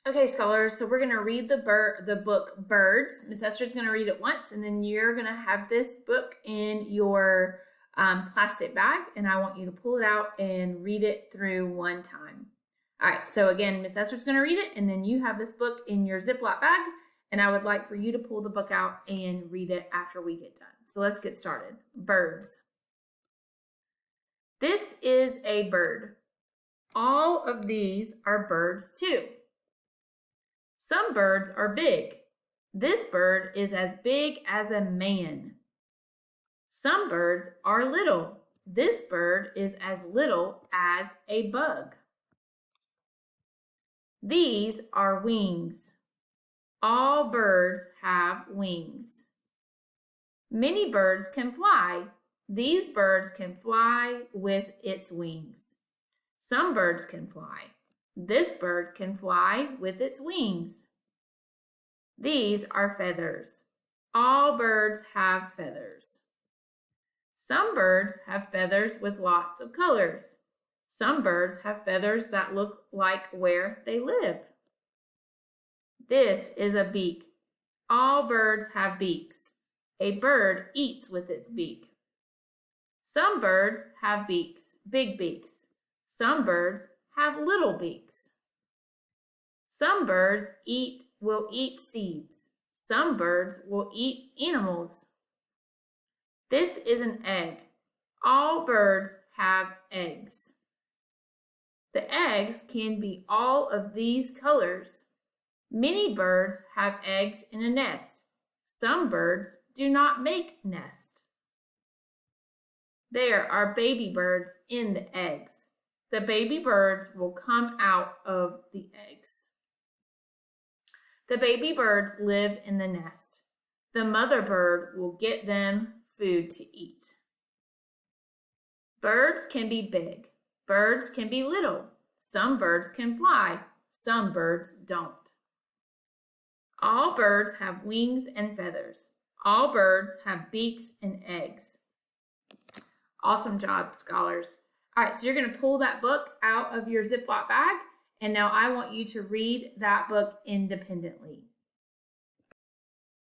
Okay, scholars, so we're going to read the book Birds. Miss Esther's going to read it once, and then you're going to have this book in your plastic bag, and I want you to pull it out and read it through one time. All right, so again, Miss Esther's going to read it, and then you have this book in your Ziploc bag, and I would like for you to pull the book out and read it after we get done. So let's get started. Birds. This is a bird. All of these are birds too. Some birds are big. This bird is as big as a man. Some birds are little. This bird is as little as a bug. These are wings. All birds have wings. Many birds can fly. These birds can fly with its wings. Some birds can fly. This bird can fly with its wings. These are feathers. All birds have feathers. Some birds have feathers with lots of colors. Some birds have feathers that look like where they live. This is a beak. All birds have beaks. A bird eats with its beak. Some birds have beaks, big beaks. Some birds have little beaks. Some birds will eat seeds. Some birds will eat animals. This is an egg. All birds have eggs. The eggs can be all of these colors. Many birds have eggs in a nest. Some birds do not make nests. There are baby birds in the eggs. The baby birds will come out of the eggs. The baby birds live in the nest. The mother bird will get them food to eat. Birds can be big. Birds can be little. Some birds can fly. Some birds don't. All birds have wings and feathers. All birds have beaks and eggs. Awesome job, scholars. All right, so you're going to pull that book out of your Ziploc bag, and now I want you to read that book independently.